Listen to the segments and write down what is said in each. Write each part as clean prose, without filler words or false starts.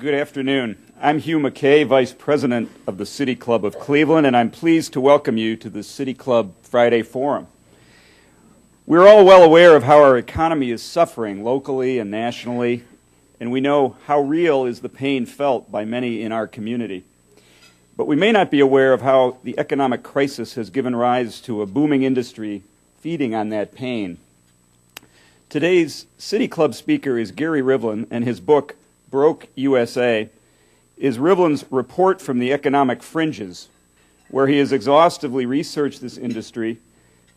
Good afternoon. I'm Hugh McKay, Vice President of the City Club of Cleveland, and I'm pleased to welcome you to the City Club Friday Forum. We're all well aware of how our economy is suffering locally and nationally, and we know how real is the pain felt by many in our community. But we may not be aware of how the economic crisis has given rise to a booming industry feeding on that pain. Today's City Club speaker is Gary Rivlin, and his book, Broke USA, is Rivlin's report from the economic fringes, where he has exhaustively researched this industry,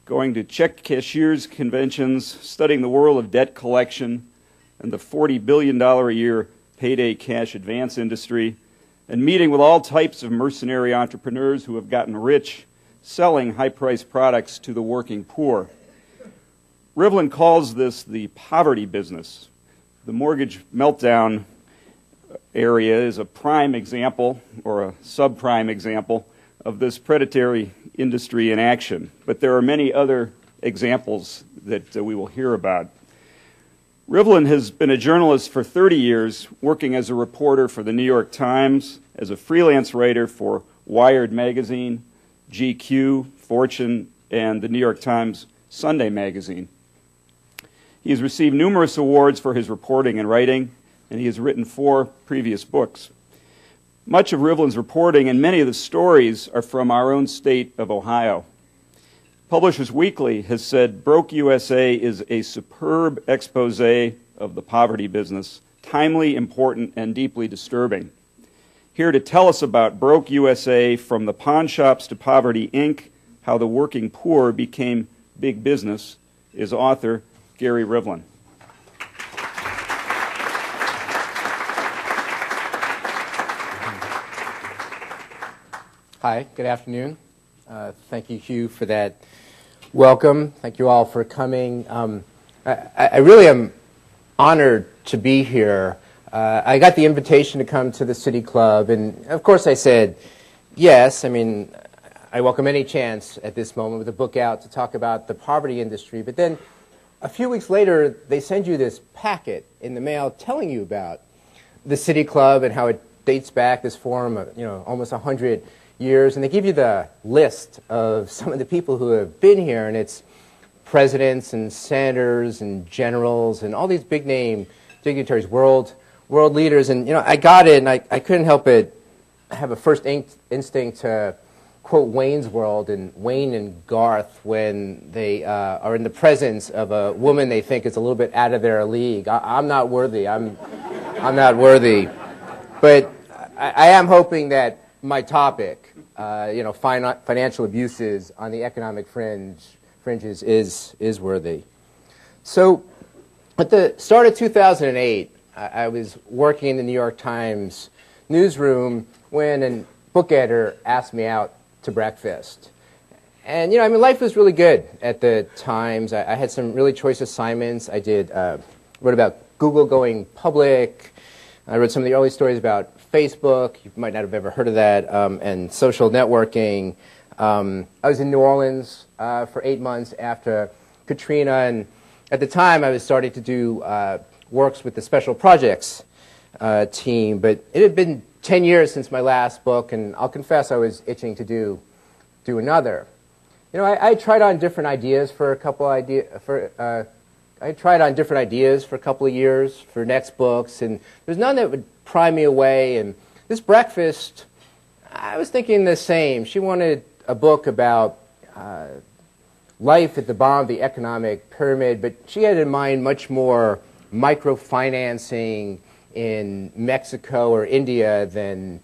going to check cashiers' conventions, studying the world of debt collection and the $40 billion a year payday cash advance industry, and meeting with all types of mercenary entrepreneurs who have gotten rich selling high-priced products to the working poor. Rivlin calls this the poverty business. The mortgage meltdown area is a prime example, or a subprime example, of this predatory industry in action. But there are many other examples that we will hear about. Rivlin has been a journalist for 30 years, working as a reporter for the New York Times, as a freelance writer for Wired magazine, GQ, Fortune, and the New York Times Sunday magazine. He has received numerous awards for his reporting and writing, and he has written 4 previous books. Much of Rivlin's reporting and many of the stories are from our own state of Ohio. Publishers Weekly has said Broke USA is a superb expose of the poverty business, timely, important, and deeply disturbing. Here to tell us about Broke USA, From the Pawn Shops to Poverty, Inc., How the Working Poor Became Big Business, is author Gary Rivlin. Hi, good afternoon. Thank you, Hugh, for that welcome. Thank you all for coming. I really am honored to be here. I got the invitation to come to the City Club, and of course I said yes. I mean, I welcome any chance at this moment with a book out to talk about the poverty industry, but then a few weeks later, they send you this packet in the mail telling you about the City Club and how it dates back, this forum, almost 100 years. And they give you the list of some of the people who have been here, and it's presidents and senators and generals and all these big-name dignitaries, world leaders. And, I got it, and I couldn't help but have a first instinct to quote Wayne's World and Wayne and Garth when they are in the presence of a woman they think is a little bit out of their league. I'm not worthy. I'm not worthy. But I am hoping that my topic, financial abuses on the economic fringes, is worthy. So, at the start of 2008, I was working in the New York Times newsroom when a book editor asked me out to breakfast. And, life was really good at the Times. I had some really choice assignments. I wrote about Google going public. I wrote some of the early stories about Facebook. You might not have ever heard of that, and social networking. I was in New Orleans for 8 months after Katrina, and at the time I was starting to do works with the Special Projects team, but it had been 10 years since my last book, and I'll confess I was itching to do another. I tried on different ideas for a couple of years for next books, and there's none that would pry me away. And this breakfast, I was thinking the same. She wanted a book about life at the bottom of the economic pyramid, but she had in mind much more microfinancing in Mexico or India than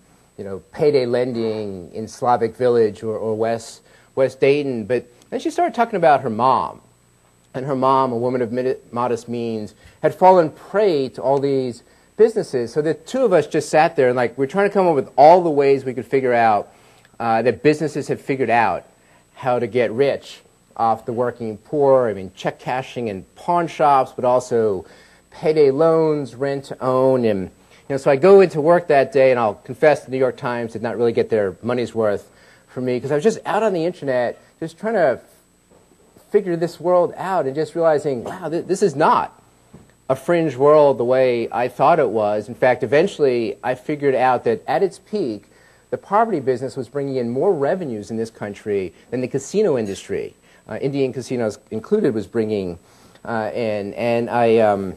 payday lending in Slavic Village or West Dayton. But then she started talking about her mom. And her mom, a woman of modest means, had fallen prey to all these businesses. So the two of us just sat there and we're trying to come up with all the ways we could figure out that businesses had figured out how to get rich off the working poor. I mean, check cashing in pawn shops, but also payday loans, rent to own. And so I go into work that day, and I'll confess the New York Times did not really get their money's worth for me, because I was just out on the internet just trying to figure this world out and just realizing, wow, this is not a fringe world the way I thought it was. In fact, eventually I figured out that at its peak, the property business was bringing in more revenues in this country than the casino industry, Indian casinos included, was bringing in. And I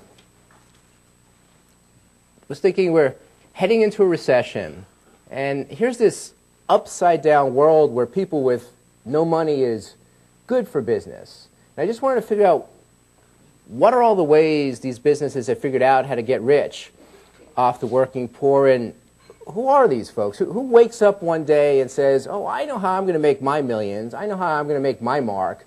was thinking we're heading into a recession, and here's this upside-down world where people with no money is good for business. And I just wanted to figure out what are all the ways these businesses have figured out how to get rich off the working poor, and who are these folks? Who wakes up one day and says, oh, I know how I'm going to make my millions. I know how I'm going to make my mark.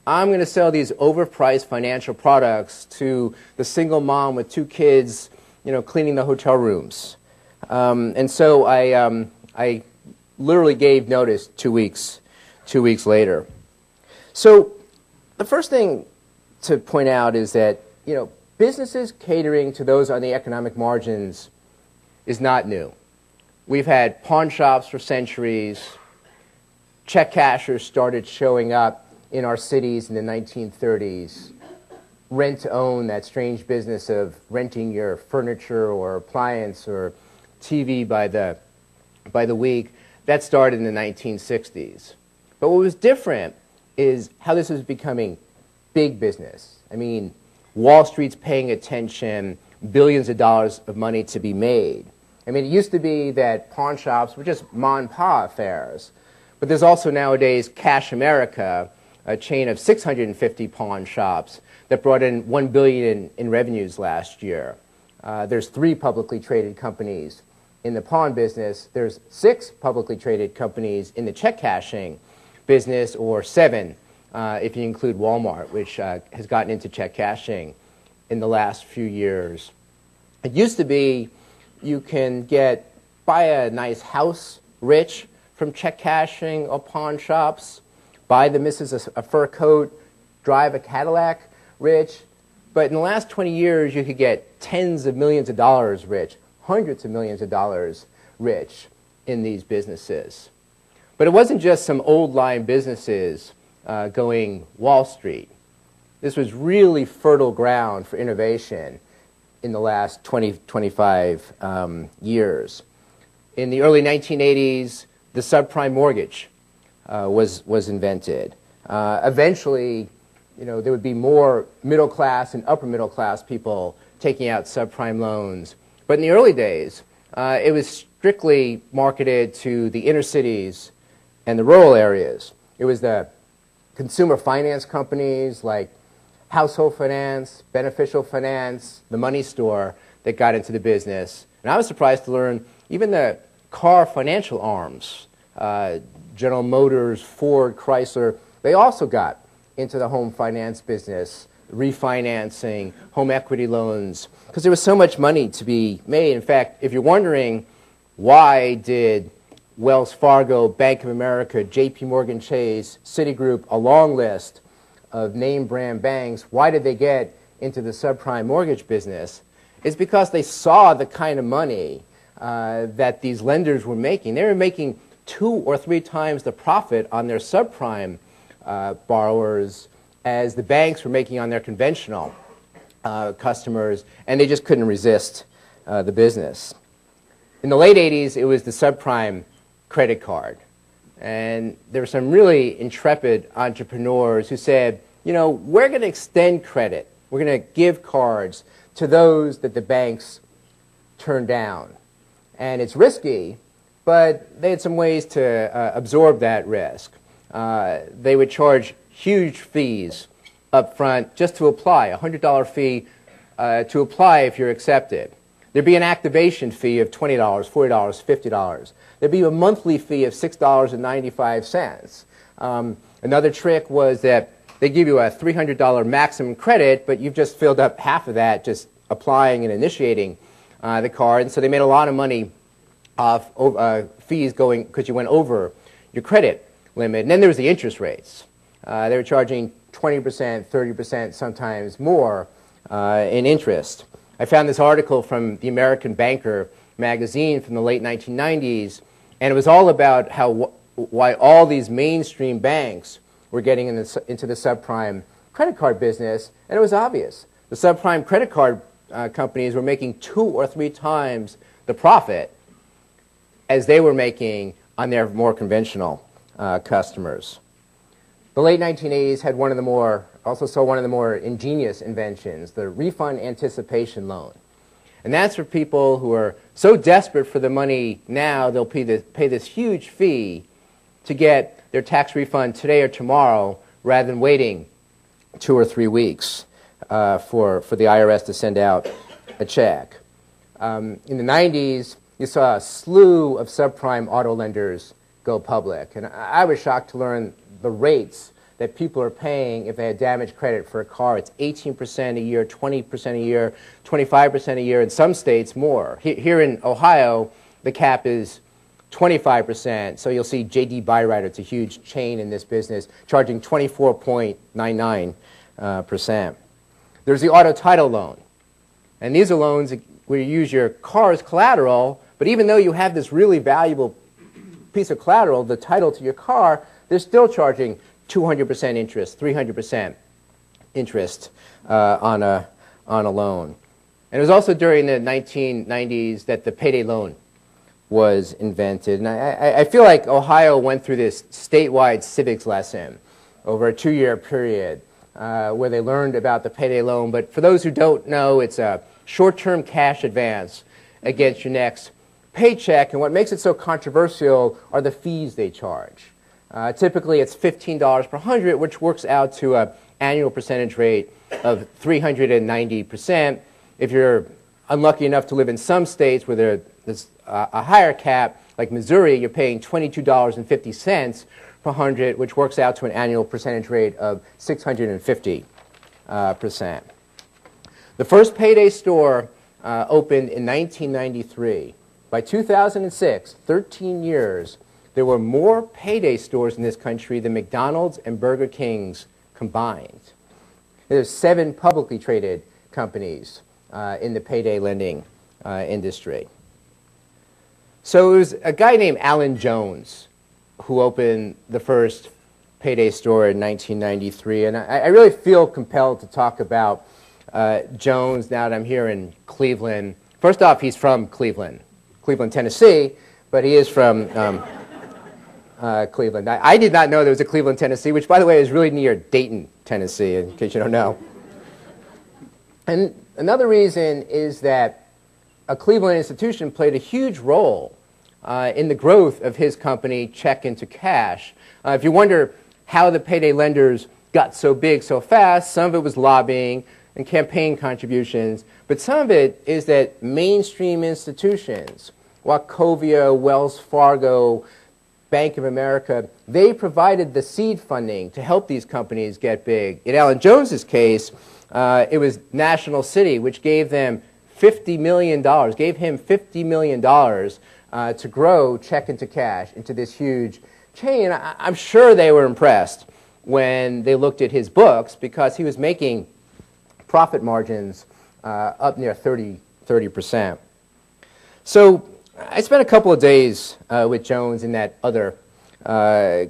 I'm going to sell these overpriced financial products to the single mom with 2 kids, cleaning the hotel rooms. And so I literally gave notice 2 weeks later. So the first thing to point out is that, businesses catering to those on the economic margins is not new. We've had pawn shops for centuries. Check cashers started showing up in our cities in the 1930s. Rent-to-own, that strange business of renting your furniture or appliance or TV by the week, that started in the 1960s. But what was different is how this was becoming big business. I mean, Wall Street's paying attention, billions of dollars of money to be made. I mean, it used to be that pawn shops were just mom-and-pa affairs. But there's also nowadays Cash America, a chain of 650 pawn shops that brought in $1 billion in revenues last year. There's 3 publicly traded companies in the pawn business. There's 6 publicly traded companies in the check cashing business, or 7 if you include Walmart, which has gotten into check cashing in the last few years. It used to be you can buy a nice house rich from check cashing or pawn shops, buy the missus a fur coat, drive a Cadillac rich. But in the last 20 years, you could get tens of millions of dollars rich, hundreds of millions of dollars rich in these businesses. But it wasn't just some old line businesses going Wall Street. This was really fertile ground for innovation in the last 25 years. In the early 1980s, the subprime mortgage was invented. Eventually, there would be more middle class and upper middle class people taking out subprime loans. But in the early days, it was strictly marketed to the inner cities and the rural areas. It was the consumer finance companies like Household Finance, Beneficial Finance, the Money Store that got into the business. And I was surprised to learn even the car financial arms, General Motors, Ford, Chrysler, they also got into the home finance business, refinancing, home equity loans, because there was so much money to be made. In fact, if you're wondering why did Wells Fargo, Bank of America, J.P. Morgan Chase, Citigroup, a long list of name brand banks, why did they get into the subprime mortgage business? It's because they saw the kind of money that these lenders were making. They were making 2 or 3 times the profit on their subprime borrowers as the banks were making on their conventional customers, and they just couldn't resist the business. In the late 80s, it was the subprime credit card. And there were some really intrepid entrepreneurs who said, we're going to extend credit. We're going to give cards to those that the banks turn down. And it's risky, but they had some ways to absorb that risk. They would charge huge fees up front just to apply, a $100 fee to apply if you're accepted. There'd be an activation fee of $20, $40, $50. There'd be a monthly fee of $6.95. Another trick was that they give you a $300 maximum credit, but you've just filled up half of that just applying and initiating the card. And so they made a lot of money off fees going because you went over your credit limit. And then there was the interest rates. They were charging 20%, 30%, sometimes more in interest. I found this article from the American Banker magazine from the late 1990s, and it was all about why all these mainstream banks were getting into the subprime credit card business, and it was obvious. the subprime credit card companies were making 2 or 3 times the profit as they were making on their more conventional customers. The late 1980s had also saw one of the more ingenious inventions, the refund anticipation loan. And that's for people who are so desperate for the money now, they'll pay this huge fee to get their tax refund today or tomorrow rather than waiting 2 or 3 weeks for the IRS to send out a check. In the 90s, you saw a slew of subprime auto lenders go public. And I was shocked to learn the rates that people are paying if they had damaged credit for a car. It's 18% a year, 20% a year, 25% a year, in some states more. Here in Ohio, the cap is 25%. So you'll see J.D. Byrider, it's a huge chain in this business, charging 24.99%. There's the auto title loan. And these are loans where you use your car as collateral, but even though you have this really valuable piece of collateral, the title to your car, they're still charging 200% interest, 300% interest on a loan. And it was also during the 1990s that the payday loan was invented. And I feel like Ohio went through this statewide civics lesson over a 2-year period where they learned about the payday loan. But for those who don't know, it's a short-term cash advance against your next paycheck. And what makes it so controversial are the fees they charge. Typically, it's $15 per 100, which works out to an annual percentage rate of 390%. If you're unlucky enough to live in some states where there's a higher cap, like Missouri, you're paying $22.50 per 100, which works out to an annual percentage rate of 650%. The first payday store opened in 1993. By 2006, 13 years, there were more payday stores in this country than McDonald's and Burger King's combined. There's 7 publicly traded companies in the payday lending industry. So it was a guy named Alan Jones who opened the first payday store in 1993. And I really feel compelled to talk about Jones now that I'm here in Cleveland. First off, he's from Cleveland, Tennessee, but he is from Cleveland. I did not know there was a Cleveland, Tennessee, which, by the way, is really near Dayton, Tennessee, in case you don't know. And another reason is that a Cleveland institution played a huge role in the growth of his company, Check Into Cash. If you wonder how the payday lenders got so big so fast, some of it was lobbying and campaign contributions, but some of it is that mainstream institutions, Wachovia, Wells Fargo, Bank of America, they provided the seed funding to help these companies get big. In Alan Jones's case, it was National City, which gave them $50 million, gave him $50 million to grow Check Into Cash into this huge chain. I'm sure they were impressed when they looked at his books because he was making profit margins up near 30%. So I spent a couple of days with Jones in that other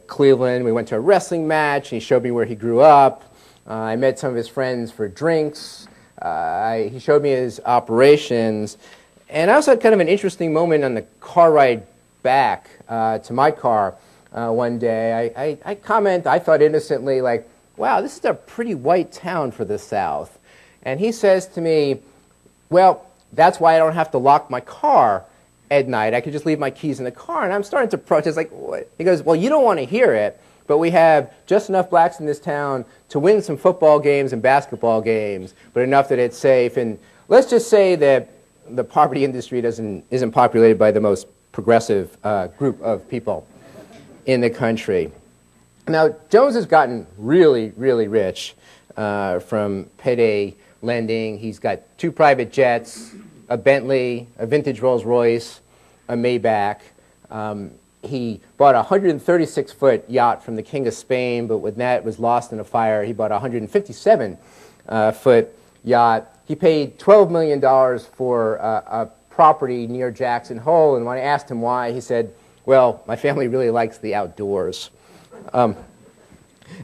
Cleveland. We went to a wrestling match. He showed me where he grew up. I met some of his friends for drinks. He showed me his operations. And I also had kind of an interesting moment on the car ride back to my car one day. I thought innocently, like, wow, this is a pretty white town for the South. And he says to me, well, that's why I don't have to lock my car at night. I could just leave my keys in the car. And I'm starting to protest, like, what? He goes, well, you don't want to hear it, but we have just enough blacks in this town to win some football games and basketball games, but enough that it's safe. And let's just say that the property industry isn't populated by the most progressive group of people in the country. Now, Jones has gotten really, really rich from payday lending. He's got 2 private jets, a Bentley, a vintage Rolls Royce, a Maybach. He bought a 136-foot yacht from the King of Spain, but when that was lost in a fire, he bought a 157-foot yacht. He paid $12 million for a property near Jackson Hole, and when I asked him why, he said, well, my family really likes the outdoors. And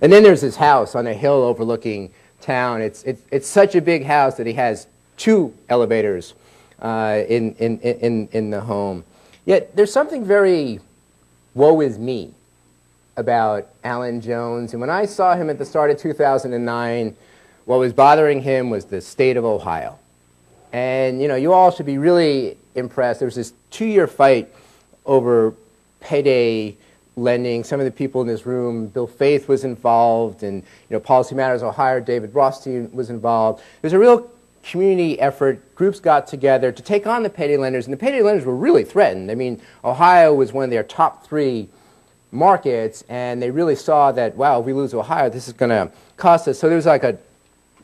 then there's his house on a hill overlooking town. It's such a big house that he has 2 elevators in the home. Yet there's something very woe is me about Alan Jones. And when I saw him at the start of 2009, what was bothering him was the state of Ohio. And you all should be really impressed. There was this 2-year fight over payday lending. Some of the people in this room, Bill Faith was involved, and Policy Matters Ohio, David Rothstein was involved. There's a real community effort. Groups got together to take on the payday lenders, and the payday lenders were really threatened. I mean, Ohio was one of their top 3 markets, and they really saw that, wow, if we lose Ohio, this is going to cost us. So there was like a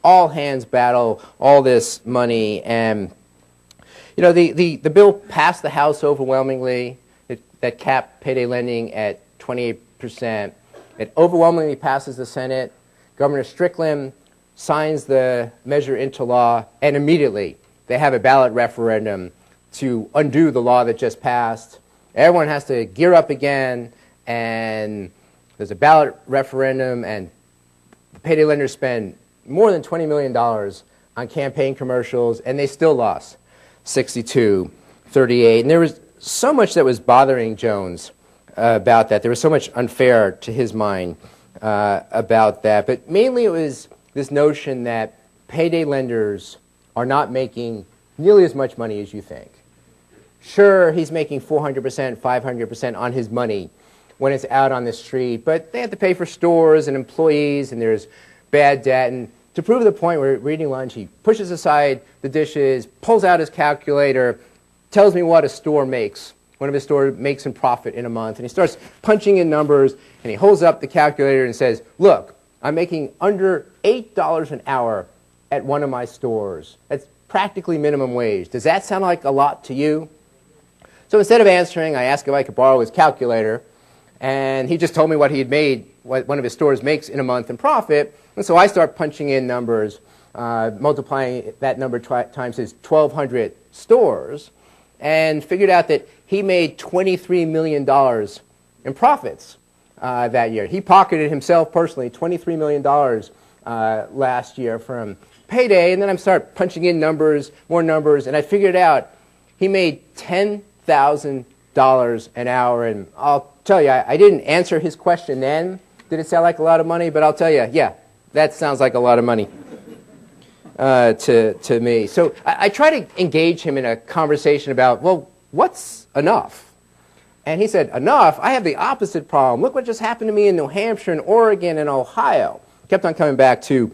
all-hands battle, all this money, and the bill passed the House overwhelmingly. That capped payday lending at 28%. It overwhelmingly passes the Senate. Governor Strickland signs the measure into law, and immediately they have a ballot referendum to undo the law that just passed. Everyone has to gear up again, and there's a ballot referendum, and the payday lenders spend more than $20 million on campaign commercials, and they still lost 62-38. And there was so much that was bothering Jones about that. There was so much unfair to his mind about that. But mainly it was this notion that payday lenders are not making nearly as much money as you think. Sure, he's making 400%, 500% on his money when it's out on the street, but they have to pay for stores and employees, and there's bad debt. And to prove the point, we're eating lunch, he pushes aside the dishes, pulls out his calculator, tells me what a store makes, one of his stores makes in profit in a month, and he starts punching in numbers, and he holds up the calculator and says, look, I'm making under $8 an hour at one of my stores. That's practically minimum wage. Does that sound like a lot to you? So instead of answering, I asked if I could borrow his calculator, and he just told me what he had made, what one of his stores makes in a month in profit, and so I start punching in numbers, multiplying that number times his 1,200 stores, and figured out that he made $23 million in profits that year. He pocketed himself personally $23 million last year from payday, and then I start punching in numbers, more numbers, and I figured out he made $10,000 an hour. And I'll tell you, I didn't answer his question then. Did it sound like a lot of money? But I'll tell you, yeah, that sounds like a lot of money to me. So I try to engage him in a conversation about, well, what's enough? And he said, enough? I have the opposite problem. Look what just happened to me in New Hampshire and Oregon and Ohio. Kept on coming back to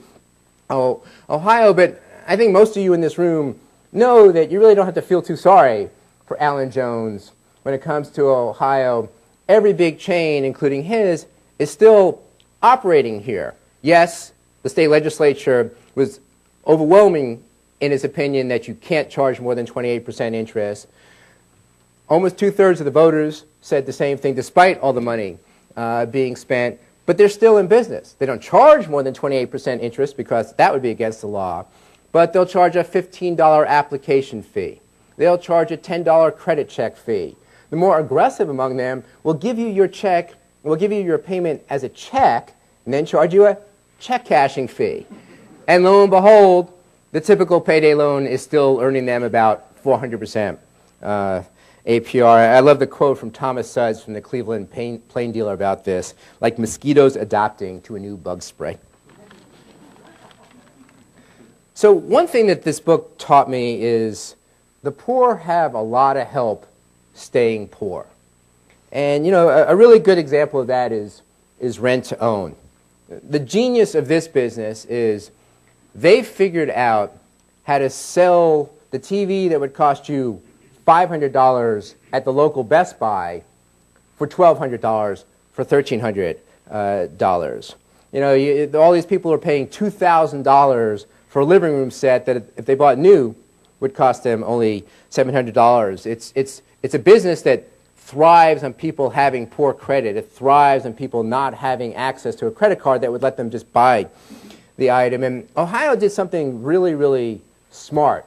Ohio, but I think most of you in this room know that you really don't have to feel too sorry for Alan Jones when it comes to Ohio. Every big chain, including his, is still operating here. Yes, the state legislature was overwhelming in its opinion that you can't charge more than 28% interest. Almost 2/3 of the voters said the same thing, despite all the money being spent. But they're still in business. They don't charge more than 28% interest because that would be against the law. But they'll charge a $15 application fee. They'll charge a $10 credit check fee. The more aggressive among them will give you your check, will give you your payment as a check, and then charge you a check cashing fee. And lo and behold, the typical payday loan is still earning them about 400% APR. I love the quote from Thomas Suds from the Cleveland Plain Dealer about this, like mosquitoes adapting to a new bug spray. So one thing that this book taught me is the poor have a lot of help staying poor. And a really good example of that is rent to own. The genius of this business is they figured out how to sell the TV that would cost you $500 at the local Best Buy for $1,200 for $1,300. All these people are paying $2,000 for a living room set that if they bought new would cost them only $700. It's a business that thrives on people having poor credit. It thrives on people not having access to a credit card that would let them just buy the item. And Ohio did something really, really smart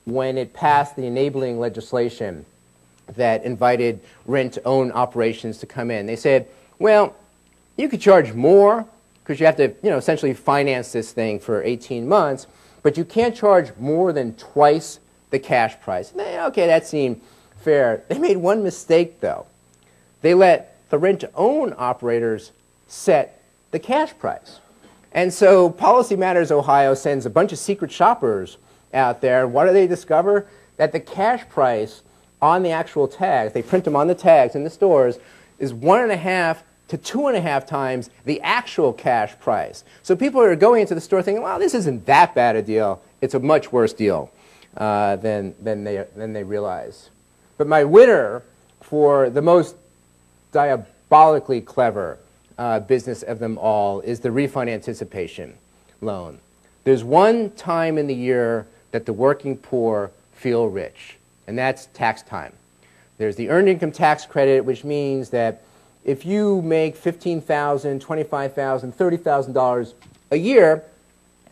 when it passed the enabling legislation that invited rent-to-own operations to come in. They said, well, you could charge more because you have to, essentially finance this thing for 18 months, but you can't charge more than twice the cash price. Okay, that seemed fair. They made one mistake, though. They let the rent-to-own operators set the cash price. And so Policy Matters Ohio sends a bunch of secret shoppers out there. What do they discover? That the cash price on the actual tags, they print them on the tags in the stores, is 1.5 to 2.5 times the actual cash price. So people are going into the store thinking, well, this isn't that bad a deal. It's a much worse deal than they realize. But my winner for the most diabolically clever business of them all is the refund anticipation loan. There's one time in the year that the working poor feel rich, and that's tax time. There's the earned income tax credit, which means that if you make $15,000, $25,000, $30,000 a year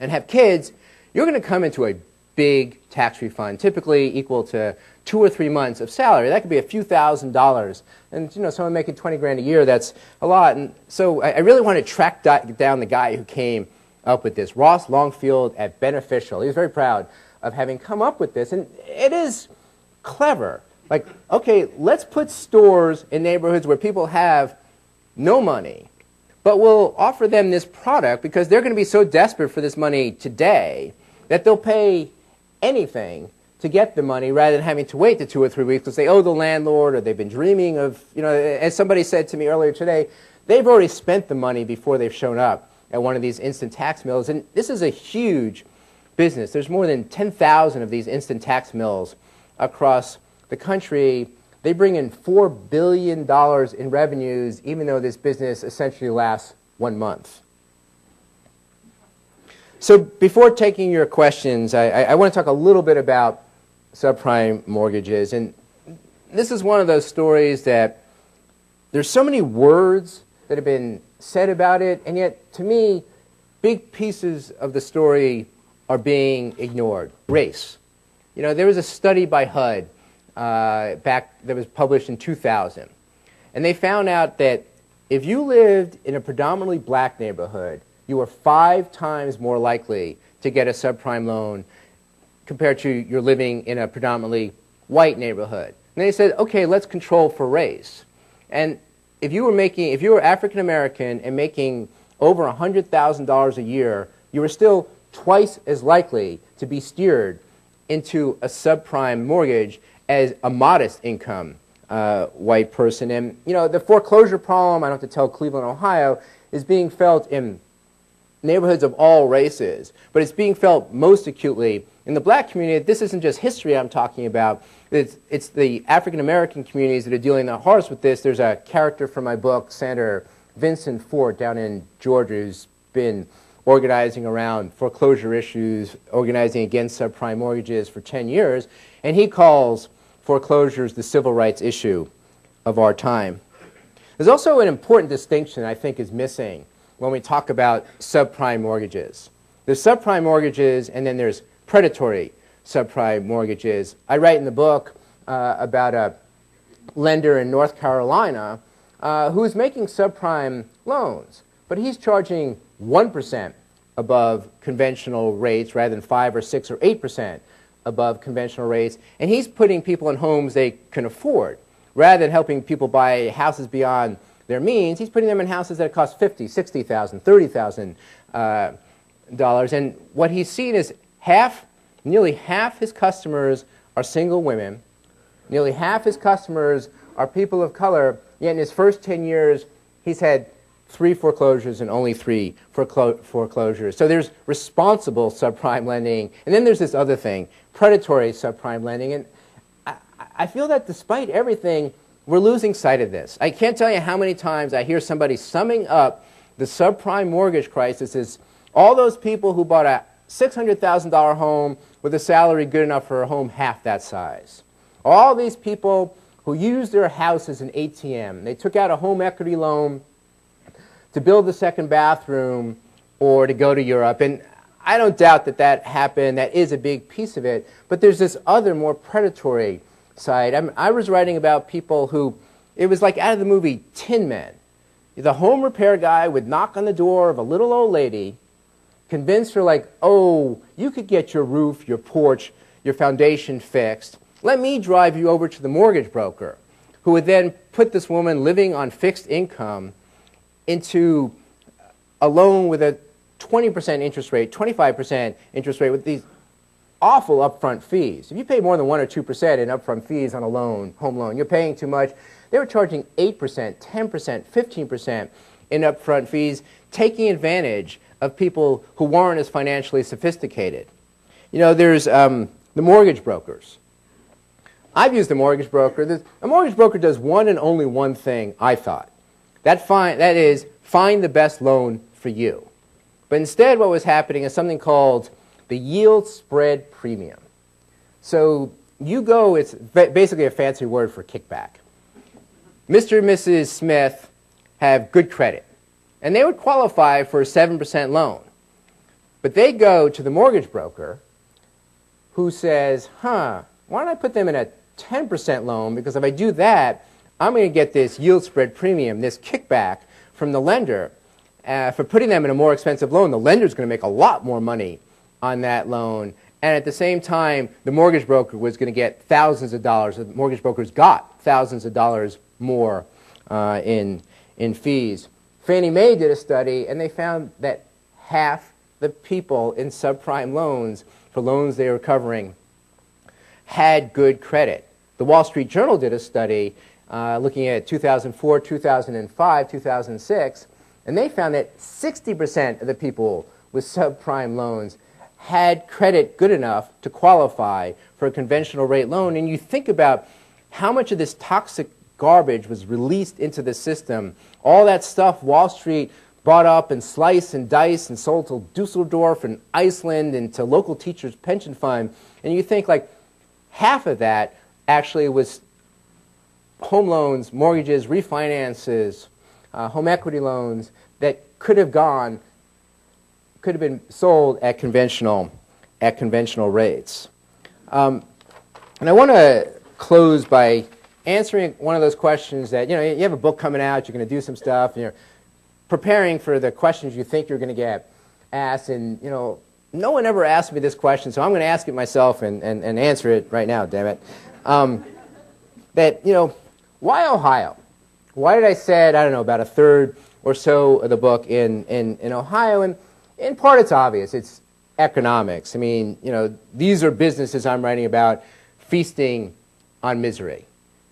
and have kids, you're going to come into a big tax refund, typically equal to 2 or 3 months of salary. That could be a few $1,000s. And someone making 20 grand a year, that's a lot. And so I really want to track down the guy who came up with this, Ross Longfield at Beneficial. He was very proud of having come up with this. And it is clever. Like, okay, let's put stores in neighborhoods where people have no money, but we'll offer them this product because they're going to be so desperate for this money today that they'll pay anything to get the money rather than having to wait the 2 or 3 weeks because they owe the landlord or they've been dreaming of, as somebody said to me earlier today, they've already spent the money before they've shown up at one of these instant tax mills. And this is a huge business. There's more than 10,000 of these instant tax mills across the country. They bring in $4 billion in revenues, even though this business essentially lasts 1 month. So before taking your questions, I want to talk a little bit about subprime mortgages. And this is one of those stories that there's so many words that have been said about it, and yet, to me, big pieces of the story are being ignored. Race. There was a study by HUD that was published in 2000. And they found out that if you lived in a predominantly black neighborhood, you were 5 times more likely to get a subprime loan compared to you're living in a predominantly white neighborhood. And they said, okay, let's control for race. And if you were African American and making over $100,000 a year, you were still twice as likely to be steered into a subprime mortgage as a modest income white person. And the foreclosure problem, I don't have to tell Cleveland, Ohio, is being felt in neighborhoods of all races, but it's being felt most acutely in the black community. This isn't just history I'm talking about. It's the African American communities that are dealing the hardest with this. There's a character from my book, Senator Vincent Fort, down in Georgia, who's been organizing around foreclosure issues, organizing against subprime mortgages for 10 years, and he calls foreclosures the civil rights issue of our time. There's also an important distinction I think is missing when we talk about subprime mortgages. There's subprime mortgages, and then there's predatory subprime mortgages. I write in the book about a lender in North Carolina who's making subprime loans, but he's charging 1% above conventional rates rather than 5 or 6 or 8% above conventional rates, and he's putting people in homes they can afford. Rather than helping people buy houses beyond their means, he's putting them in houses that cost $50,000, $60,000, $30,000. And what he's seen is nearly half his customers are single women, nearly half his customers are people of color, yet in his first 10 years, he's had 3 foreclosures and only 3 foreclosures. So there's responsible subprime lending, and then there's this other thing, predatory subprime lending. And I feel that despite everything, we're losing sight of this. I can't tell you how many times I hear somebody summing up the subprime mortgage crisis as all those people who bought a $600,000 home with a salary good enough for a home half that size. All these people who used their house as an ATM. They took out a home equity loan to build the second bathroom or to go to Europe. And I don't doubt that that happened. That is a big piece of it. But there's this other, more predatory side. I was writing about people who, it was like out of the movie Tin Men. The home repair guy would knock on the door of a little old lady, convince her like, oh, you could get your roof, your porch, your foundation fixed. Let me drive you over to the mortgage broker, who would then put this woman living on fixed income into a loan with a 20% interest rate, 25% interest rate with these awful upfront fees. If you pay more than 1 or 2% in upfront fees on a loan, home loan, you're paying too much. They were charging 8%, 10%, 15% in upfront fees, taking advantage of people who weren't as financially sophisticated. You know, there's the mortgage brokers. I've used a mortgage broker. A mortgage broker does one and only one thing, I thought. That is, find the best loan for you. But instead what was happening is something called the yield spread premium. So you go, it's basically a fancy word for kickback. Mr. and Mrs. Smith have good credit, and they would qualify for a 7% loan. But they go to the mortgage broker who says, why don't I put them in a 10% loan, because if I do that, I'm going to get this yield spread premium, this kickback from the lender for putting them in a more expensive loan. The lender's going to make a lot more money on that loan, and at the same time, the mortgage broker was going to get thousands of dollars. The mortgage brokers got thousands of dollars more in fees. Fannie Mae did a study, and they found that half the people in subprime loans, for loans they were covering, had good credit. The Wall Street Journal did a study looking at 2004, 2005, 2006, and they found that 60% of the people with subprime loans had credit good enough to qualify for a conventional rate loan. And you think about how much of this toxic garbage was released into the system. All that stuff Wall Street bought up and sliced and diced and sold to Dusseldorf and Iceland and to local teachers' pension fund. And you think like half of that actually was home loans, mortgages, refinances, home equity loans that could have been sold at conventional rates. And I want to close by answering one of those questions that, you know, you have a book coming out, you're going to do some stuff, and you're preparing for the questions you think you're going to get asked, and, you know, no one ever asked me this question, so I'm going to ask it myself and answer it right now, damn it. That, you know, why Ohio? Why did I say, I don't know, about a third or so of the book in Ohio? And in part, it's obvious. It's economics. I mean, you know, these are businesses I'm writing about feasting on misery.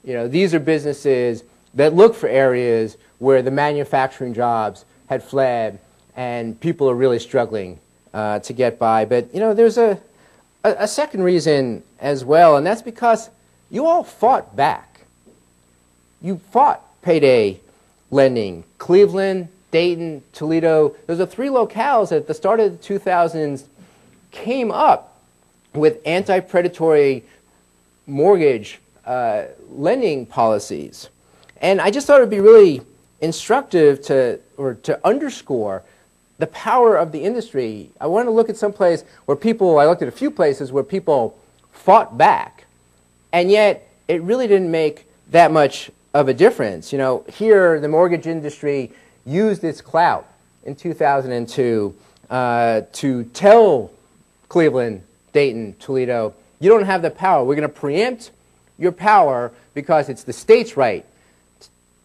You know, these are businesses that look for areas where the manufacturing jobs had fled and people are really struggling to get by. But, you know, there's a second reason as well, and that's because you all fought back. You fought payday lending. Cleveland, Dayton, Toledo, those are three locales that at the start of the 2000s came up with anti-predatory mortgage lending policies. And I just thought it would be really instructive to underscore the power of the industry. I want to look at some place where I looked at a few places where people fought back, and yet it really didn't make that much of a difference. You know, here the mortgage industry used its clout in 2002 to tell Cleveland, Dayton, Toledo, you don't have the power. We're going to preempt your power because it's the state's right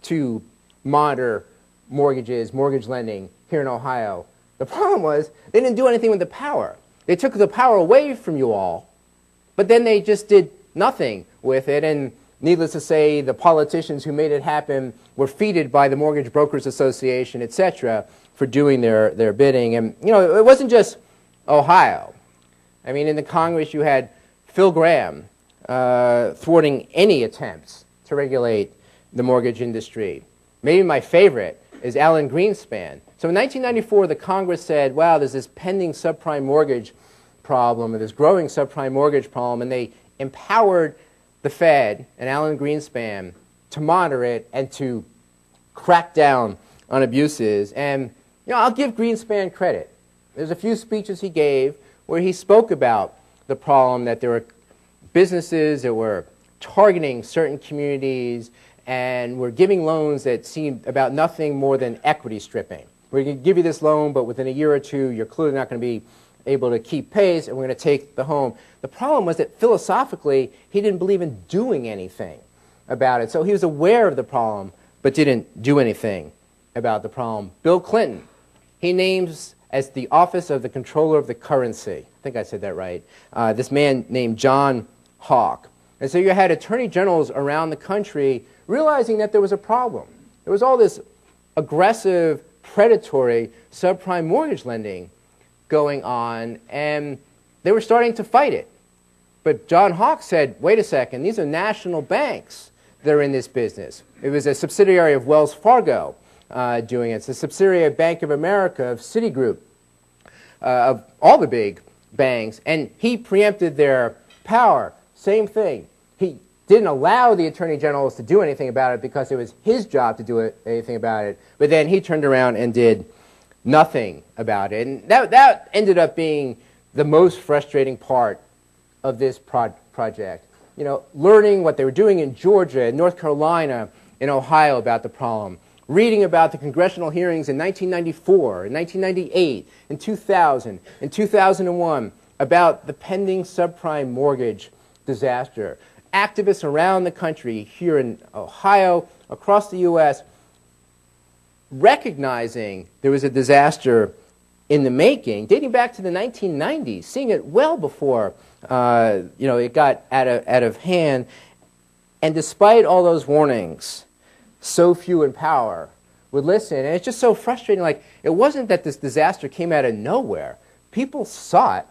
to monitor mortgages, mortgage lending here in Ohio. The problem was they didn't do anything with the power. They took the power away from you all, but then they just did nothing with it. And needless to say, the politicians who made it happen were feted by the Mortgage Brokers Association, etc., for doing their bidding. And, you know, it wasn't just Ohio. I mean, in the Congress, you had Phil Gramm thwarting any attempts to regulate the mortgage industry. Maybe my favorite is Alan Greenspan. So in 1994, the Congress said, wow, there's this pending subprime mortgage problem, or this growing subprime mortgage problem, and they empowered the Fed and Alan Greenspan to monitor it and to crack down on abuses. And, you know, I'll give Greenspan credit. There's a few speeches he gave where he spoke about the problem that there were businesses that were targeting certain communities and were giving loans that seemed about nothing more than equity stripping. We're going to give you this loan, but within a year or two, you're clearly not going to be able to keep pace, and we're going to take the home. The problem was that philosophically, he didn't believe in doing anything about it. So he was aware of the problem, but didn't do anything about the problem. Bill Clinton, he names as the office of the controller of the currency. I think I said that right. This man named John Hawke. And so you had attorney generals around the country realizing that there was a problem. There was all this aggressive, predatory subprime mortgage lending going on, and they were starting to fight it. But John Hawke said, wait a second, these are national banks that are in this business. It was a subsidiary of Wells Fargo doing it. It's a subsidiary of Bank of America, of Citigroup, of all the big banks, and he preempted their power. Same thing. He didn't allow the attorney generals to do anything about it because it was his job to do anything about it. But then he turned around and did nothing about it. And that ended up being the most frustrating part of this project. You know, learning what they were doing in Georgia, in North Carolina, in Ohio about the problem. Reading about the congressional hearings in 1994, in 1998, in 2000, in 2001 about the pending subprime mortgage disaster. Activists around the country, here in Ohio, across the U.S., recognizing there was a disaster in the making, dating back to the 1990s, seeing it well before it got out of hand. And despite all those warnings, so few in power would listen. And it's just so frustrating. Like, it wasn't that this disaster came out of nowhere. People saw it.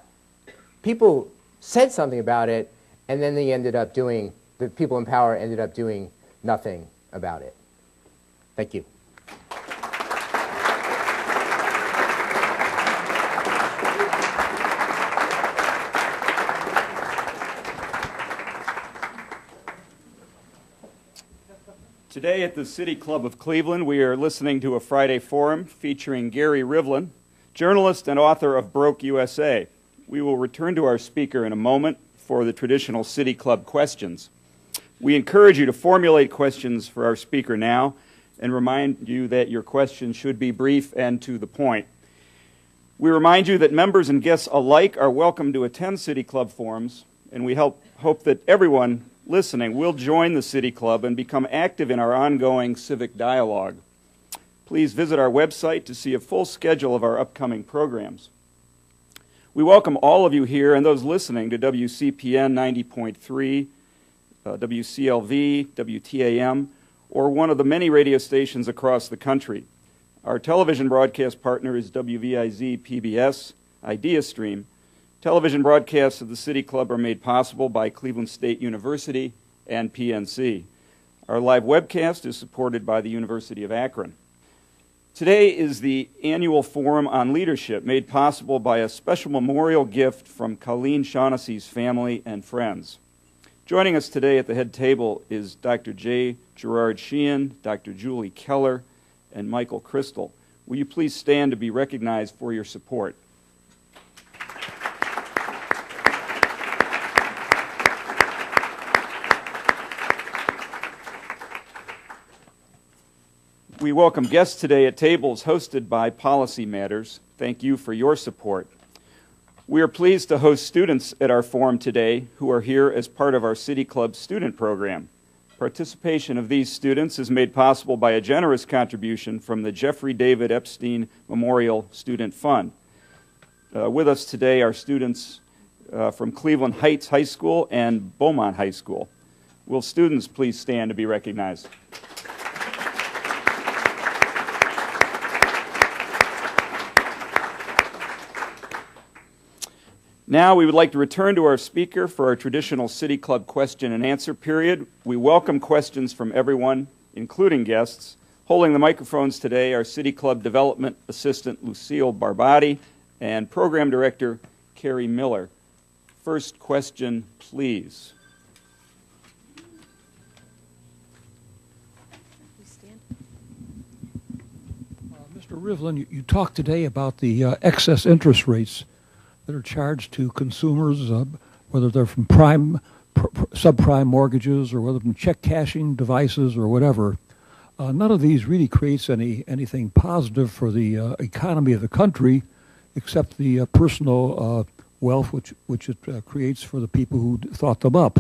People said something about it. And then the people in power ended up doing nothing about it. Thank you. Today at the City Club of Cleveland, we are listening to a Friday Forum featuring Gary Rivlin, journalist and author of Broke USA. We will return to our speaker in a moment for the traditional City Club questions. We encourage you to formulate questions for our speaker now and remind you that your questions should be brief and to the point. We remind you that members and guests alike are welcome to attend City Club forums, and we hope that everyone listening will join the City Club and become active in our ongoing civic dialogue. Please visit our website to see a full schedule of our upcoming programs. We welcome all of you here and those listening to WCPN 90.3, WCLV, WTAM, or one of the many radio stations across the country. Our television broadcast partner is WVIZ PBS, IdeaStream. Television broadcasts of the City Club are made possible by Cleveland State University and PNC. Our live webcast is supported by the University of Akron. Today is the annual Forum on Leadership, made possible by a special memorial gift from Colleen Shaughnessy's family and friends. Joining us today at the head table is Dr. J. Gerard Sheehan, Dr. Julie Keller, and Michael Crystal. Will you please stand to be recognized for your support? We welcome guests today at tables hosted by Policy Matters. Thank you for your support. We are pleased to host students at our forum today who are here as part of our City Club student program. Participation of these students is made possible by a generous contribution from the Jeffrey David Epstein Memorial Student Fund. With us today are students from Cleveland Heights High School and Beaumont High School. Will students please stand to be recognized? Now we would like to return to our speaker for our traditional City Club question and answer period. We welcome questions from everyone, including guests. Holding the microphones today are City Club Development Assistant Lucille Barbati and Program Director Carrie Miller. First question, please. Mr. Rivlin, you talked today about the excess interest rates that are charged to consumers, whether they're from prime subprime mortgages or whether from check cashing devices or whatever, none of these really creates anything positive for the economy of the country, except the personal wealth which it creates for the people who thought them up.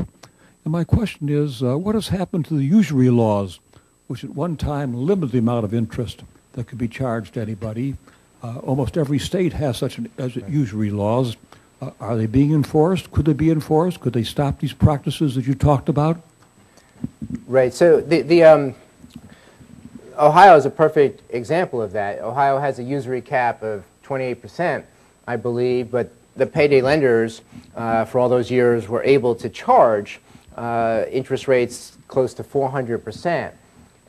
And my question is, what has happened to the usury laws, which at one time limited the amount of interest that could be charged to anybody? Almost every state has such usury laws. Are they being enforced? Could they be enforced? Could they stop these practices that you talked about? Right. So the Ohio is a perfect example of that. Ohio has a usury cap of 28%, I believe, but the payday lenders for all those years were able to charge interest rates close to 400%.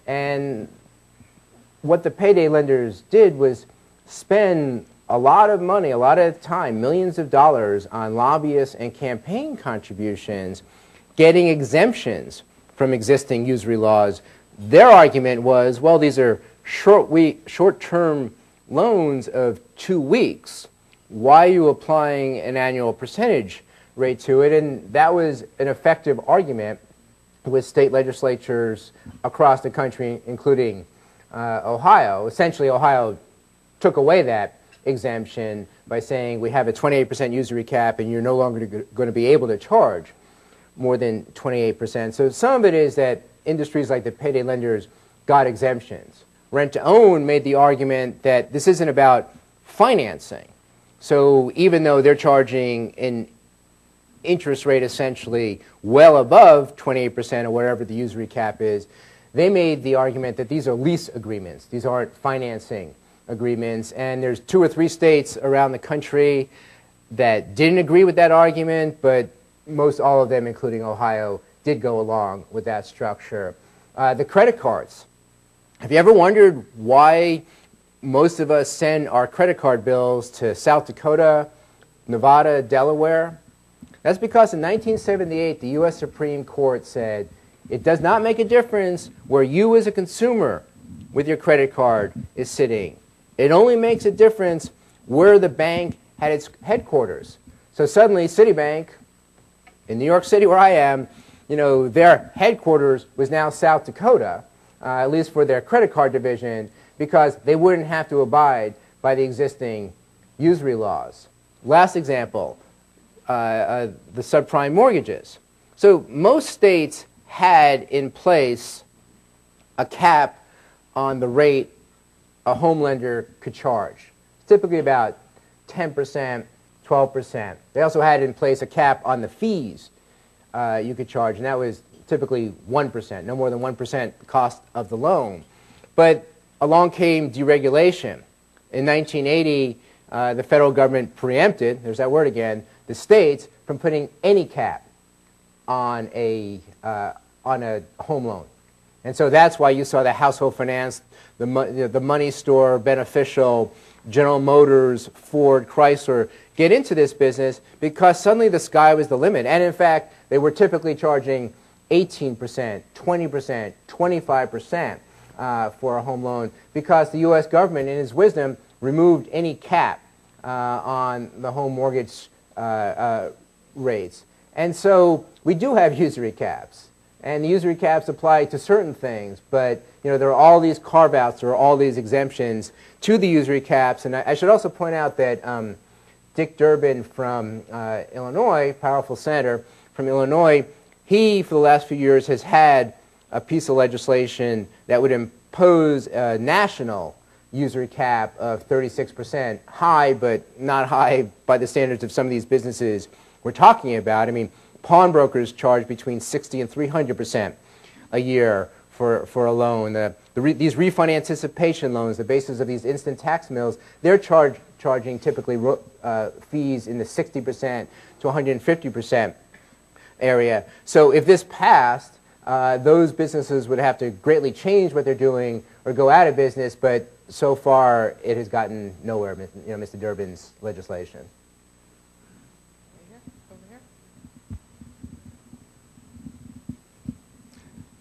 And what the payday lenders did was spend a lot of money, a lot of time, millions of dollars on lobbyists and campaign contributions, getting exemptions from existing usury laws. Their argument was, well, these are short-term loans of 2 weeks. Why are you applying an annual percentage rate to it? And that was an effective argument with state legislatures across the country, including Ohio. Essentially, Ohio took away that exemption by saying we have a 28% usury cap and you're no longer going to be able to charge more than 28%. So some of it is that industries like the payday lenders got exemptions. Rent-to-own made the argument that this isn't about financing. So even though they're charging an interest rate essentially well above 28% or whatever the usury cap is, they made the argument that these are lease agreements. These aren't financing agreements. And there's 2 or 3 states around the country that didn't agree with that argument, but most all of them, including Ohio, did go along with that structure. The credit cards. Have you ever wondered why most of us send our credit card bills to South Dakota, Nevada, Delaware? That's because in 1978, the U.S. Supreme Court said it does not make a difference where you as a consumer with your credit card is sitting. It only makes a difference where the bank had its headquarters. So suddenly Citibank in New York City, where I am, their headquarters was now South Dakota, at least for their credit card division, because they wouldn't have to abide by the existing usury laws. Last example, the subprime mortgages. So most states had in place a cap on the rate a home lender could charge, typically about 10%, 12%. They also had in place a cap on the fees you could charge, and that was typically 1%, no more than 1% cost of the loan. But along came deregulation. In 1980, the federal government preempted, there's that word again, the states from putting any cap on a home loan. And so that's why you saw the household finance, the money store, Beneficial, General Motors, Ford, Chrysler get into this business, because suddenly the sky was the limit. And in fact, they were typically charging 18%, 20%, 25% for a home loan, because the U.S. government, in its wisdom, removed any cap on the home mortgage rates. And so we do have usury caps. And the usury caps apply to certain things, but there are all these carve-outs, there are all these exemptions to the usury caps. And I should also point out that Dick Durbin from Illinois, powerful senator from Illinois, he, for the last few years, has had a piece of legislation that would impose a national usury cap of 36%, high, but not high by the standards of some of these businesses we're talking about. I mean, pawnbrokers charge between 60% and 300% a year for a loan. These refund anticipation loans, the basis of these instant tax mills, they're charging typically fees in the 60% to 150% area. So if this passed, those businesses would have to greatly change what they're doing or go out of business, but so far it has gotten nowhere, Mr. Durbin's legislation.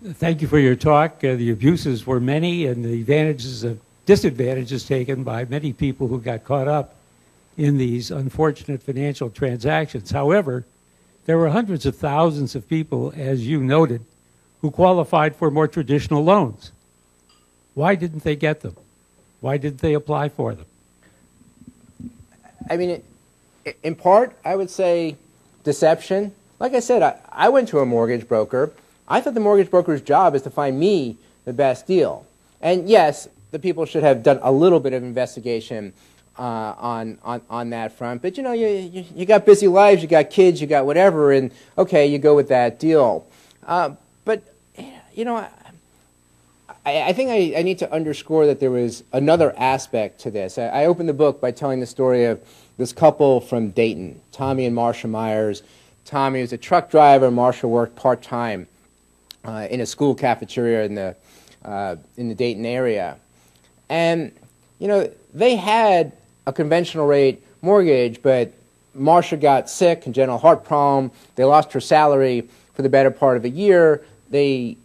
Thank you for your talk. The abuses were many, and the disadvantages taken by many people who got caught up in these unfortunate financial transactions. However, There were hundreds of thousands of people, as you noted, who qualified for more traditional loans. Why didn't they get them? Why didn't they apply for them? I mean, in part, I would say deception. Like I said, I went to a mortgage broker. I thought the mortgage broker's job is to find me the best deal. And yes, the people should have done a little bit of investigation on that front. But, you know, you got busy lives, you got kids, you got whatever, and, okay, you go with that deal. But, you know, I think I need to underscore that there was another aspect to this. I opened the book by telling the story of this couple from Dayton, Tommy and Marsha Myers. Tommy was a truck driver, Marsha worked part-time in a school cafeteria in the Dayton area. And, you know, they had a conventional rate mortgage, but Marsha got sick, congenital heart problem. They lost her salary for the better part of a year. They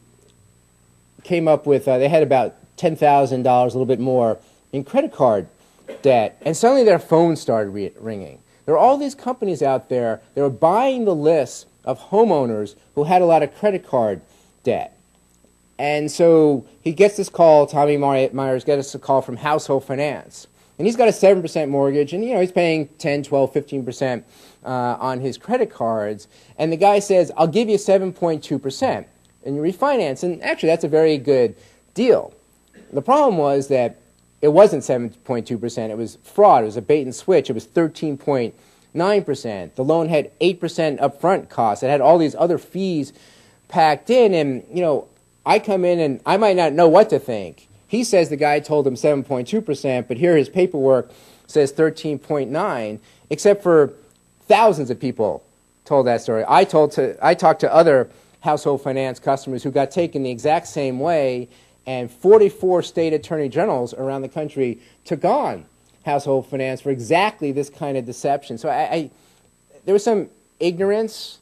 came up with, they had about $10,000, a little bit more, in credit card debt. And suddenly their phone started ringing. There are all these companies out there that were buying the lists of homeowners who had a lot of credit card debt. And so he gets this call, Tommy Myers gets a call from Household Finance. And he's got a 7% mortgage, and, you know, he's paying 10, 12, 15% on his credit cards. And the guy says, I'll give you 7.2%. And you refinance, and actually that's a very good deal. The problem was that it wasn't 7.2%, it was fraud, it was a bait and switch, it was 13.9%. The loan had 8% upfront costs, it had all these other fees packed in, and, you know, I come in and I might not know what to think. He says the guy told him 7.2%, but here his paperwork says 13.9, except for thousands of people told that story. I talked to other Household Finance customers who got taken the exact same way, and 44 state attorney generals around the country took on Household Finance for exactly this kind of deception. So there was some ignorance,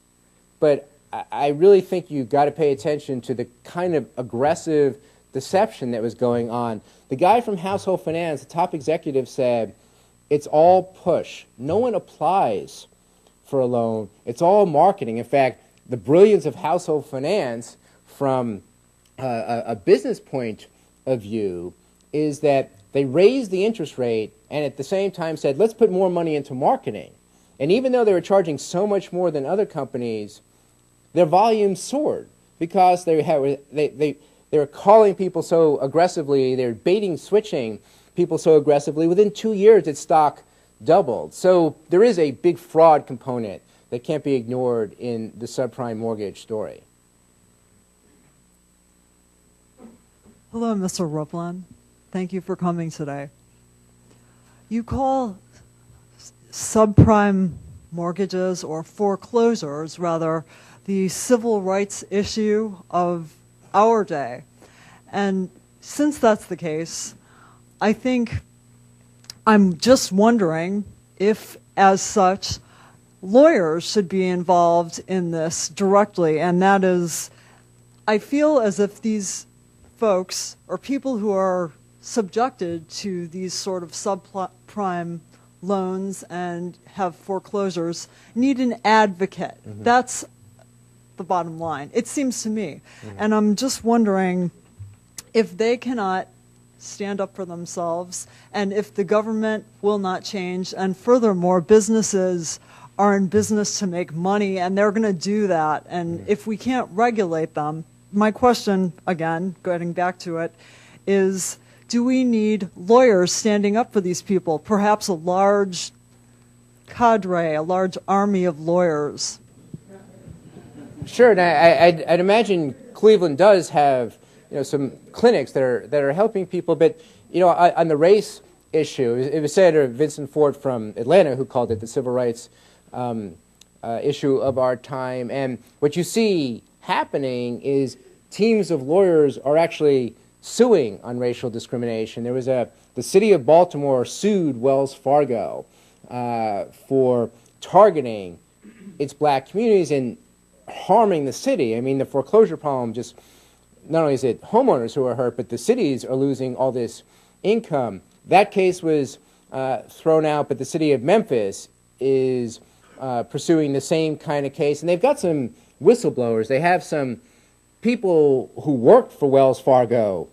but I really think you've got to pay attention to the kind of aggressive deception that was going on. The guy from Household Finance, the top executive, said, it's all push. No one applies for a loan. It's all marketing. In fact, the brilliance of Household Finance from a business point of view is that they raised the interest rate and at the same time said, let's put more money into marketing. And even though they were charging so much more than other companies, their volume soared because they were calling people so aggressively, they were baiting, switching people so aggressively. Within 2 years, its stock doubled. So there is a big fraud component that can't be ignored in the subprime mortgage story. Hello, Mr. Rivlin. Thank you for coming today. You call subprime mortgages, or foreclosures rather, the civil rights issue of our day. And since that's the case, I think I'm just wondering if, as such, lawyers should be involved in this directly. And that is, I feel as if these folks, or people who are subjected to these sort of subprime loans and have foreclosures, need an advocate. Mm-hmm. That's the bottom line, it seems to me. Mm-hmm. And I'm just wondering if they cannot stand up for themselves, and if the government will not change, and furthermore, businesses are in business to make money, and they're going to do that. And if we can't regulate them, my question, again, getting back to it, is do we need lawyers standing up for these people, perhaps a large cadre, a large army of lawyers? Sure, and I'd imagine Cleveland does have, you know, some clinics that are helping people, but, you know, on the race issue, it was Senator Vincent Ford from Atlanta who called it the civil rights issue of our time. And what you see happening is teams of lawyers are actually suing on racial discrimination. There was the city of Baltimore sued Wells Fargo for targeting its black communities and harming the city. I mean, the foreclosure problem, just not only is it homeowners who are hurt, but the cities are losing all this income. That case was thrown out, but the city of Memphis is pursuing the same kind of case. And they've got some whistleblowers. They have some people who worked for Wells Fargo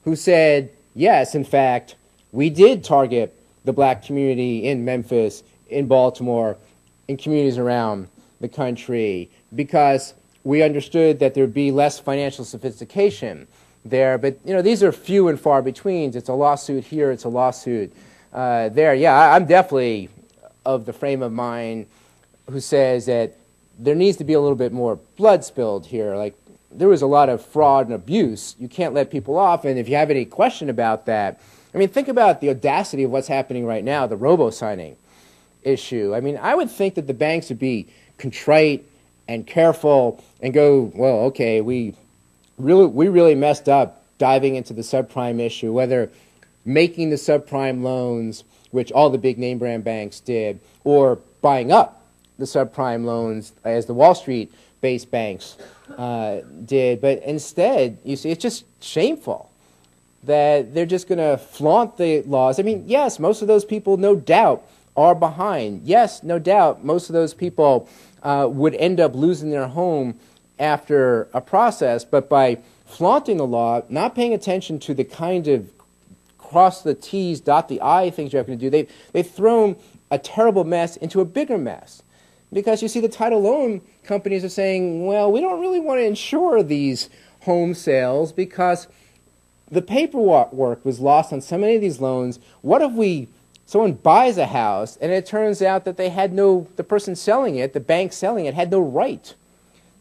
who said, yes, in fact, we did target the black community in Memphis, in Baltimore, in communities around the country because we understood that there would be less financial sophistication there. But, you know, these are few and far between. It's a lawsuit here, it's a lawsuit there. Yeah, I'm definitely of the frame of mind who says that there needs to be a little bit more blood spilled here. Like, there was a lot of fraud and abuse. You can't let people off, and if you have any question about that, I mean, think about the audacity of what's happening right now, the robo-signing issue. I mean, I would think that the banks would be contrite and careful and go, well, okay, we really messed up diving into the subprime issue, whether making the subprime loans, which all the big name brand banks did, or buying up the subprime loans as the Wall Street-based banks did. But instead, you see, it's just shameful that they're just going to flaunt the laws. I mean, yes, most of those people, no doubt, are behind. Yes, no doubt, most of those people would end up losing their home after a process, but by flaunting the law, not paying attention to the kind of cross the T's, dot the I things you have to do, they've thrown a terrible mess into a bigger mess. Because you see the title loan companies are saying, well, we don't really want to insure these home sales because the paperwork was lost on so many of these loans. What if someone buys a house and it turns out that the person selling it, the bank selling it, had no right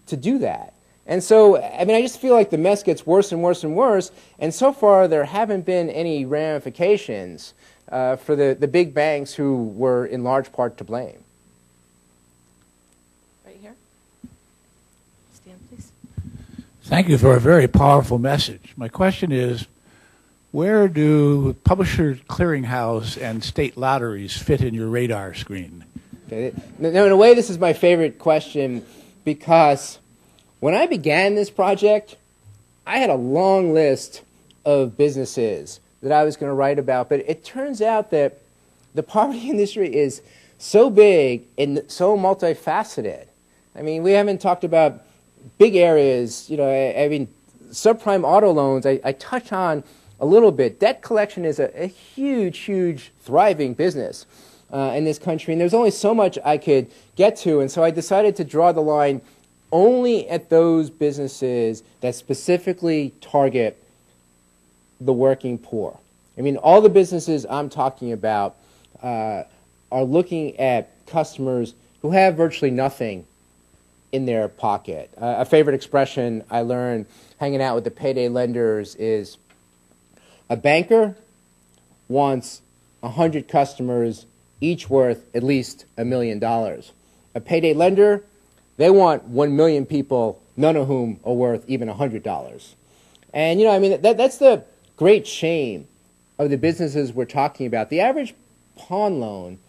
to do that? And so, I mean, I just feel like the mess gets worse and worse and worse, and so far there haven't been any ramifications for the big banks who were in large part to blame. Right here. Stand, please. Thank you for a very powerful message. My question is, where do Publishers Clearinghouse and state lotteries fit in your radar screen? Okay. Now, in a way, this is my favorite question because when I began this project, I had a long list of businesses that I was going to write about, but it turns out that the property industry is so big and so multifaceted. I mean, we haven't talked about big areas, you know, I mean, subprime auto loans, I touch on a little bit. Debt collection is a huge, huge, thriving business in this country, and there's only so much I could get to, and so I decided to draw the line only at those businesses that specifically target the working poor. I mean, all the businesses I'm talking about are looking at customers who have virtually nothing in their pocket. A favorite expression I learned hanging out with the payday lenders is a banker wants 100 customers, each worth at least $1 million. A payday lender, they want 1 million people, none of whom are worth even $100. And, you know, I mean, that's the great shame of the businesses we're talking about. The average pawn loan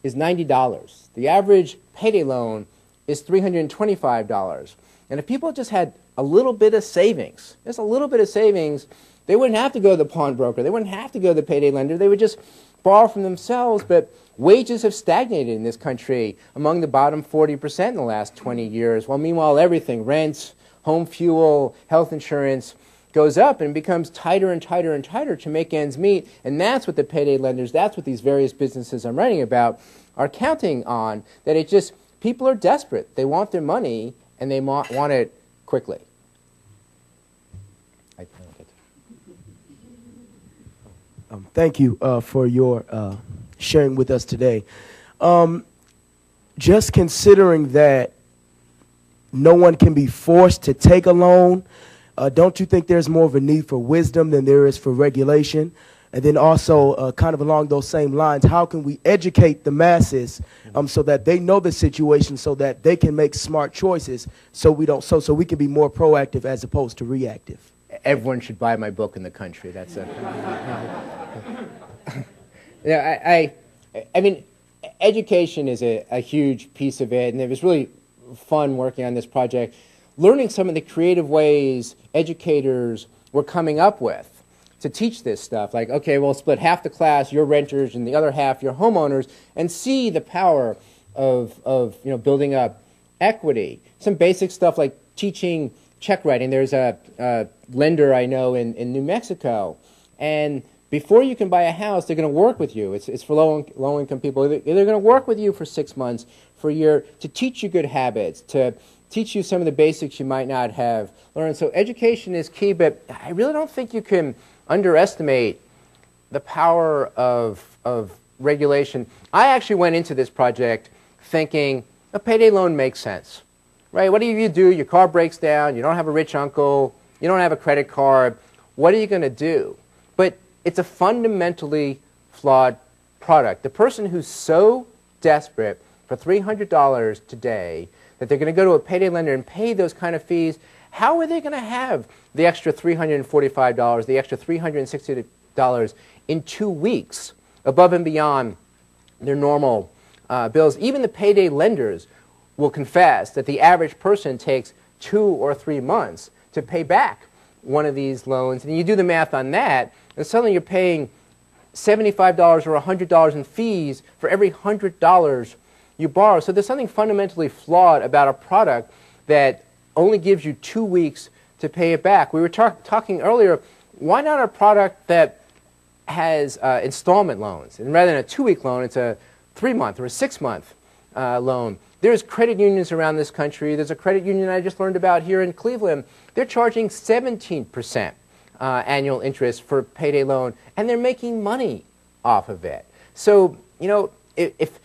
is $90. The average payday loan is $325. And if people just had a little bit of savings, just a little bit of savings, they wouldn't have to go to the pawnbroker. They wouldn't have to go to the payday lender. They would just borrow from themselves. But wages have stagnated in this country among the bottom 40% in the last 20 years, while meanwhile everything, rent, home fuel, health insurance, goes up and becomes tighter and tighter and tighter to make ends meet. And that's what the payday lenders, that's what these various businesses I'm writing about are counting on, that it just, people are desperate. They want their money and they want it quickly. Thank you for your sharing with us today. Just considering that no one can be forced to take a loan, don't you think there's more of a need for wisdom than there is for regulation? And then also, kind of along those same lines, how can we educate the masses so that they know the situation, so that they can make smart choices, so we can be more proactive as opposed to reactive? Everyone should buy my book in the country. That's a. Yeah, I mean, education is a huge piece of it, and it was really fun working on this project, learning some of the creative ways educators were coming up with to teach this stuff. Like, okay, we'll split half the class, your renters, and the other half, your homeowners, and see the power of building up equity. Some basic stuff like teaching check writing. There's a lender I know in New Mexico, and before you can buy a house, they're going to work with you. It's for low-income people. They're going to work with you for 6 months, for a year, to teach you good habits, to teach you some of the basics you might not have learned. So education is key, but I really don't think you can underestimate the power of regulation. I actually went into this project thinking a payday loan makes sense, right? What do you do? Your car breaks down. You don't have a rich uncle. You don't have a credit card. What are you going to do? But it's a fundamentally flawed product. The person who's so desperate for $300 today that they're going to go to a payday lender and pay those kind of fees, how are they going to have the extra $345, the extra $360 in 2 weeks above and beyond their normal bills? Even the payday lenders will confess that the average person takes 2 or 3 months to pay back one of these loans. And you do the math on that, and suddenly you're paying $75 or $100 in fees for every $100 you borrow. So there's something fundamentally flawed about a product that only gives you 2 weeks to pay it back. We were talking earlier, why not a product that has installment loans? And rather than a 2-week loan, it's a 3-month or a 6-month loan. There's credit unions around this country. There's a credit union I just learned about here in Cleveland. They're charging 17% annual interest for a payday loan, and they're making money off of it. So, if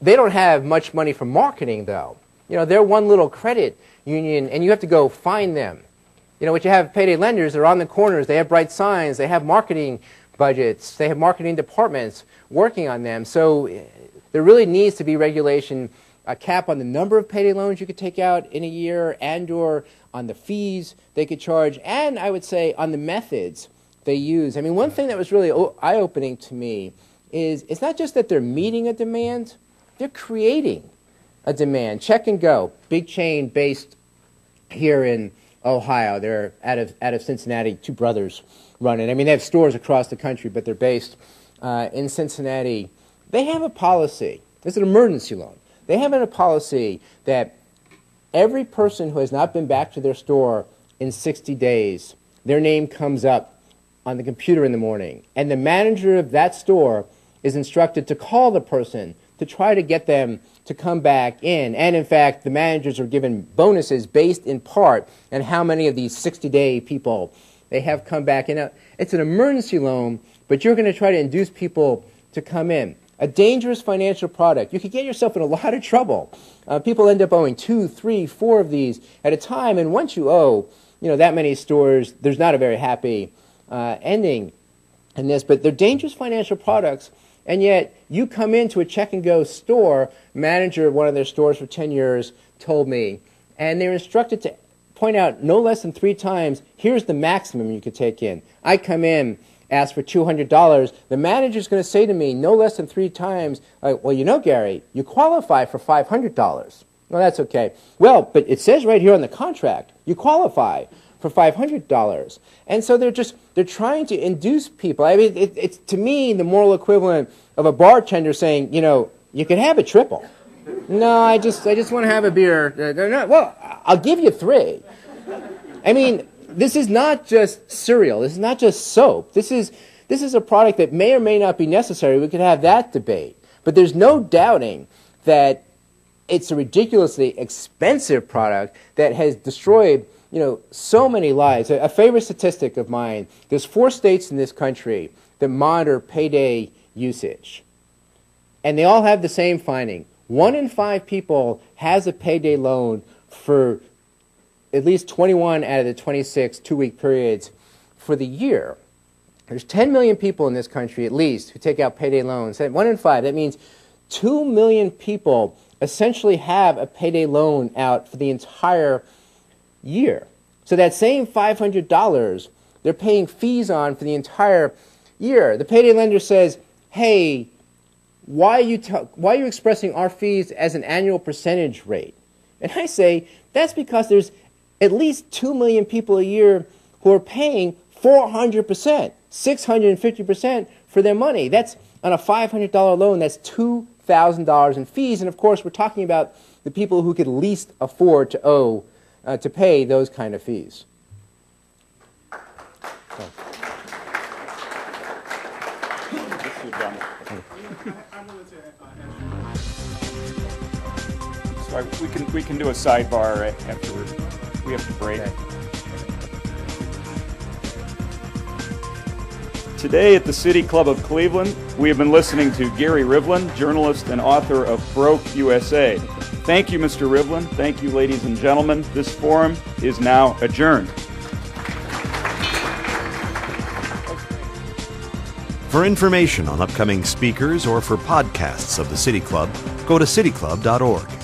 they don't have much money for marketing, though. They're one little credit union, and you have to go find them. What you have payday lenders, they're on the corners. They have bright signs. They have marketing budgets. They have marketing departments working on them. So there really needs to be regulation, a cap on the number of payday loans you could take out in a year, and or on the fees they could charge, and I would say on the methods they use. I mean, one thing that was really eye-opening to me is it's not just that they're meeting a demand, they're creating a demand. Check and Go, big chain based here in Ohio. They're out of Cincinnati. Two brothers run it. I mean, they have stores across the country, but they're based in Cincinnati. They have a policy. It's an emergency loan. They have a policy that every person who has not been back to their store in 60 days, their name comes up on the computer in the morning, and the manager of that store is instructed to call the person to try to get them to come back in. And in fact, the managers are given bonuses based in part on how many of these 60-day people they have come back in. It's an emergency loan, but you're going to try to induce people to come in. A dangerous financial product. You could get yourself in a lot of trouble. People end up owing 2, 3, 4 of these at a time, and once you owe that many stores, there's not a very happy ending in this. But they're dangerous financial products. And yet, you come into a Check and Go store, manager of one of their stores for 10 years told me, and they're instructed to point out no less than 3 times, here's the maximum you could take in. I come in, ask for $200, the manager's going to say to me no less than 3 times, well, Gary, you qualify for $500. Well, that's okay. Well, but it says right here on the contract, you qualify for $500. And so they're trying to induce people. I mean, it's to me the moral equivalent of a bartender saying, you can have a triple. No, I just want to have a beer. No, well, I'll give you 3. I mean, this is not just cereal. This is not just soap. This is a product that may or may not be necessary. We could have that debate. But there's no doubting that it's a ridiculously expensive product that has destroyed so many lives. A favorite statistic of mine, there's 4 states in this country that monitor payday usage. And they all have the same finding. 1 in 5 people has a payday loan for at least 21 out of the 26 2-week periods for the year. There's 10 million people in this country at least who take out payday loans. 1 in 5, that means 2 million people essentially have a payday loan out for the entire year. So that same $500 they're paying fees on for the entire year. The payday lender says, hey, why are you expressing our fees as an annual percentage rate? And I say, that's because there's at least 2 million people a year who are paying 400%, 650% for their money. That's on a $500 loan, that's $2,000 $100,000 in fees. And of course, we're talking about the people who could least afford to pay those kind of fees. So we can do a sidebar afterward. We have to break. Okay. Today at the City Club of Cleveland, we have been listening to Gary Rivlin, journalist and author of Broke USA. Thank you, Mr. Rivlin. Thank you, ladies and gentlemen. This forum is now adjourned. For information on upcoming speakers or for podcasts of the City Club, go to cityclub.org.